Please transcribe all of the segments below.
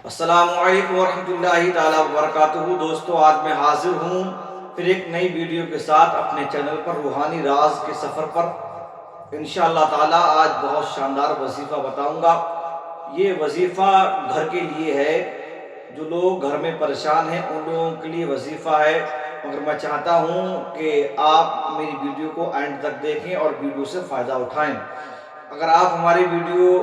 السلام علیکم ورحمۃ اللہ تعالیٰ وبرکاتہ۔ دوستو، آج میں حاضر ہوں پھر ایک نئی ویڈیو کے ساتھ اپنے چینل پر روحانی راز کے سفر پر۔ انشاءاللہ تعالیٰ آج بہت شاندار وظیفہ بتاؤں گا۔ یہ وظیفہ گھر کے لیے ہے، جو لوگ گھر میں پریشان ہیں ان لوگوں کے لیے وظیفہ ہے، مگر میں چاہتا ہوں کہ آپ میری ویڈیو کو اینڈ تک دیکھیں اور ویڈیو سے فائدہ اٹھائیں۔ اگر آپ ہماری ویڈیو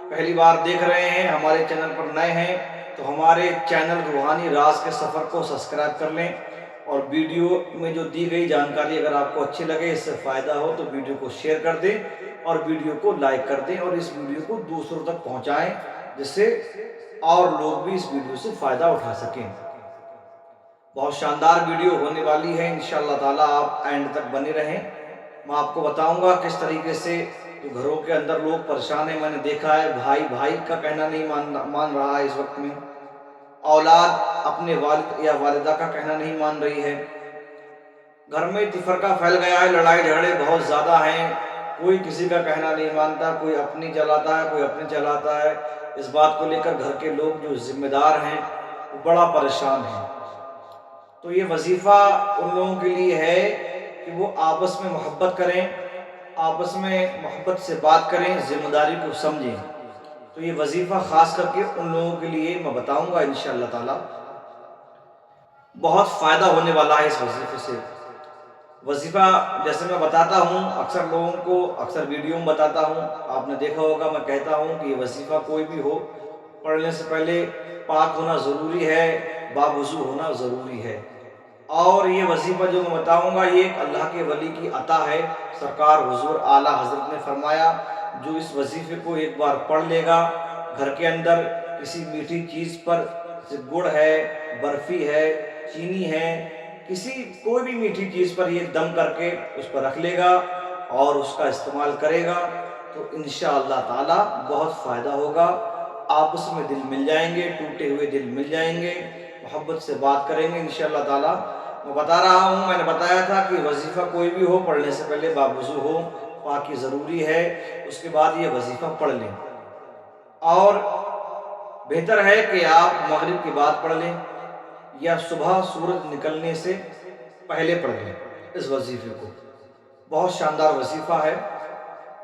پہلی بار دیکھ رہے ہیں، ہمارے چینل پر نئے ہیں، تو ہمارے چینل روحانی راز کے سفر کو سبسکرائب کر لیں، اور ویڈیو میں جو دی گئی جانکاری اگر آپ کو اچھی لگے، اس سے فائدہ ہو تو ویڈیو کو شیئر کر دیں اور ویڈیو کو لائک کر دیں، اور اس ویڈیو کو دوسروں تک پہنچائیں جس سے اور لوگ بھی اس ویڈیو سے فائدہ اٹھا سکیں۔ بہت شاندار ویڈیو ہونے والی ہے، انشاءاللہ تعالیٰ آپ اینڈ تک بنے رہیں۔ میں آپ کو بتاؤں گا کس طریقے سے جو گھروں کے اندر لوگ پریشان ہیں۔ میں نے دیکھا ہے بھائی بھائی کا کہنا نہیں مان رہا ہے، اس وقت میں اولاد اپنے والد یا والدہ کا کہنا نہیں مان رہی ہے، گھر میں تفرقہ پھیل گیا ہے، لڑائی جھگڑے بہت زیادہ ہیں، کوئی کسی کا کہنا نہیں مانتا، کوئی اپنی چلاتا ہے، کوئی اپنی چلاتا ہے۔ اس بات کو لے کر گھر کے لوگ جو ذمہ دار ہیں وہ بڑا پریشان ہیں۔ تو یہ وظیفہ ان لوگوں کے لیے ہے کہ وہ آپس میں محبت کریں، آپس میں محبت سے بات کریں، ذمہ داری کو سمجھیں۔ تو یہ وظیفہ خاص کر کے ان لوگوں کے لیے میں بتاؤں گا، انشاءاللہ تعالی بہت فائدہ ہونے والا ہے اس وظیفے سے۔ وظیفہ جیسے میں بتاتا ہوں اکثر لوگوں کو، اکثر ویڈیو میں بتاتا ہوں، آپ نے دیکھا ہوگا میں کہتا ہوں کہ یہ وظیفہ کوئی بھی ہو، پڑھنے سے پہلے پاک ہونا ضروری ہے، باوضو ہونا ضروری ہے۔ اور یہ وظیفہ جو میں بتاؤں گا یہ ایک اللہ کے ولی کی عطا ہے۔ سرکار حضور اعلیٰ حضرت نے فرمایا جو اس وظیفے کو ایک بار پڑھ لے گا، گھر کے اندر کسی میٹھی چیز پر، جیسے گڑ ہے، برفی ہے، چینی ہے، کوئی بھی میٹھی چیز پر یہ دم کر کے اس پر رکھ لے گا اور اس کا استعمال کرے گا تو انشاءاللہ تعالی بہت فائدہ ہوگا۔ آپس میں دل مل جائیں گے، ٹوٹے ہوئے دل مل جائیں گے، محبت سے بات کریں گے انشاءاللہ تعالی۔ میں بتا رہا ہوں، میں نے بتایا تھا کہ وظیفہ کوئی بھی ہو، پڑھنے سے پہلے باوضو ہو، پاکی ضروری ہے، اس کے بعد یہ وظیفہ پڑھ لیں۔ اور بہتر ہے کہ آپ مغرب کے بعد پڑھ لیں یا صبح سورج نکلنے سے پہلے پڑھ لیں اس وظیفے کو۔ بہت شاندار وظیفہ ہے۔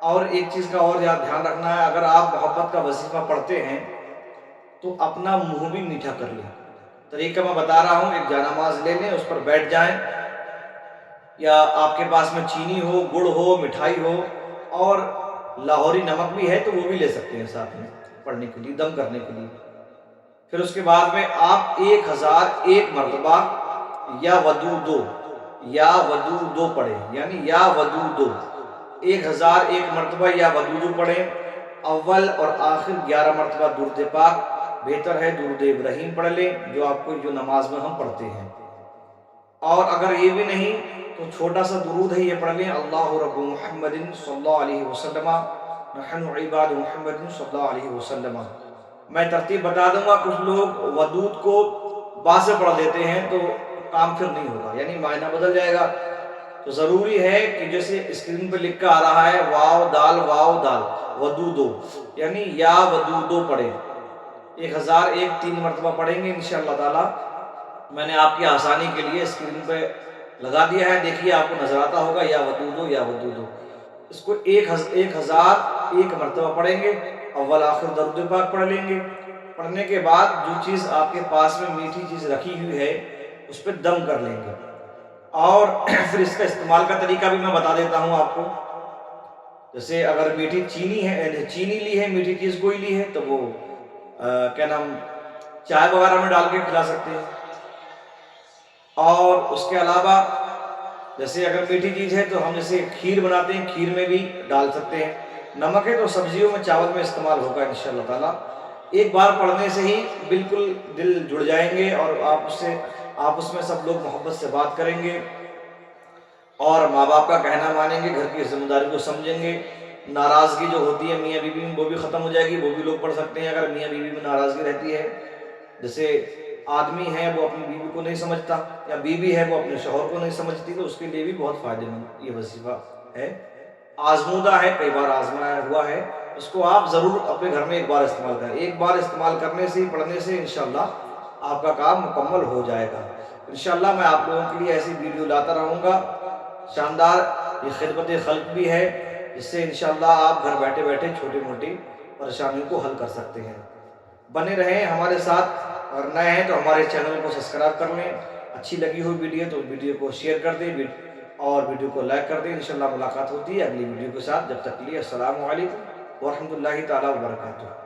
اور ایک چیز کا اور یاد دھیان رکھنا ہے، اگر آپ محبت کا وظیفہ پڑھتے ہیں تو اپنا منہ بھی میٹھا کر لیں۔ طریقہ میں بتا رہا ہوں، ایک جانماز لے لیں، اس پر بیٹھ جائیں، یا آپ کے پاس میں چینی ہو، گڑ ہو، مٹھائی ہو، اور لاہوری نمک بھی ہے تو وہ بھی لے سکتے ہیں ساتھ میں پڑھنے کے لیے، دم کرنے کے لیے۔ پھر اس کے بعد میں آپ 1001 مرتبہ یا ودودو پڑھیں، یعنی یا ودودو 1001 مرتبہ یا ودودو پڑھیں۔ اول اور آخر 11 مرتبہ درود پاک، بہتر ہے درود ابراہیم پڑھ لیں جو آپ کو جو نماز میں ہم پڑھتے ہیں۔ اور اگر یہ بھی نہیں تو چھوٹا سا درود ہے، یہ پڑھ لیں، اللہ رب محمد صلی اللہ علیہ وسلم، نحن عباد محمد صلی اللہ علیہ وسلم۔ میں ترتیب بتا دوں گا، کچھ لوگ ودود کو با سے پڑھ لیتے ہیں تو کام پھر نہیں ہوگا، یعنی معنی بدل جائے گا۔ تو ضروری ہے کہ جیسے اسکرین پہ لکھا آ رہا ہے واو دال ودودو، یعنی یا ودودو پڑھیں۔ 1001 3 مرتبہ پڑھیں گے انشاءاللہ تعالی۔ میں نے آپ کی آسانی کے لیے اسکرین پہ لگا دیا ہے، دیکھیے آپ کو نظر آتا ہوگا یا ودودو۔ اس کو 1001 مرتبہ پڑھیں گے، اول آخر درود پاک پڑھ لیں گے۔ پڑھنے کے بعد جو چیز آپ کے پاس میں میٹھی چیز رکھی ہوئی ہے اس پہ دم کر لیں گے، اور پھر اس کا استعمال کا طریقہ بھی میں بتا دیتا ہوں آپ کو۔ جیسے اگر میٹھی چینی لی ہے، میٹھی چیز کوئی لی ہے تو وہ کیا نام چائے وغیرہ میں ڈال کے کھلا سکتے ہیں۔ اور اس کے علاوہ جیسے اگر میٹھی چیز ہے تو ہم جیسے کھیر بناتے ہیں، کھیر میں بھی ڈال سکتے ہیں۔ نمک ہے تو سبزیوں میں، چاول میں استعمال ہوگا انشاءاللہ تعالی۔ ایک بار پڑھنے سے ہی بالکل دل جڑ جائیں گے، اور آپس میں سب لوگ محبت سے بات کریں گے، اور ماں باپ کا کہنا مانیں گے، گھر کی ذمہ داری کو سمجھیں گے۔ ناراضگی جو ہوتی ہے میاں بیوی میں وہ بھی ختم ہو جائے گی، وہ بھی لوگ پڑھ سکتے ہیں۔ اگر میاں بیوی میں ناراضگی رہتی ہے، جیسے آدمی ہے وہ اپنی بیوی کو نہیں سمجھتا، یا بیوی ہے وہ اپنے شوہر کو نہیں سمجھتی، تو اس کے لیے بھی بہت فائدہ مند یہ وظیفہ ہے۔ آزمودہ ہے، کئی بار آزمایا ہوا ہے، اس کو آپ ضرور اپنے گھر میں ایک بار استعمال کریں. ایک بار استعمال کرنے سے پڑھنے سے انشاءاللہ آپ کا کام مکمل ہو جائے گا. انشاءاللہ میں آپ لوگوں کے لیے ایسی ویڈیو لاتا رہوں گا. شاندار یہ خدمت خلق بھی ہے، جس سے انشاءاللہ آپ گھر بیٹھے بیٹھے چھوٹی موٹی پریشانیوں کو حل کر سکتے ہیں. بنے رہیں ہمارے ساتھ. اور نئے ہیں تو ہمارے چینل کو سبسکرائب کر لیں. اچھی لگی ہوئی ویڈیو تو ویڈیو کو شیئر کر دیں اور ویڈیو کو لائک کر دیں. انشاءاللہ ملاقات ہوتی ہے اگلی ویڈیو کے ساتھ. جب تک کے لیے السلام علیکم ورحمۃ اللہ تعالیٰ وبرکاتہ.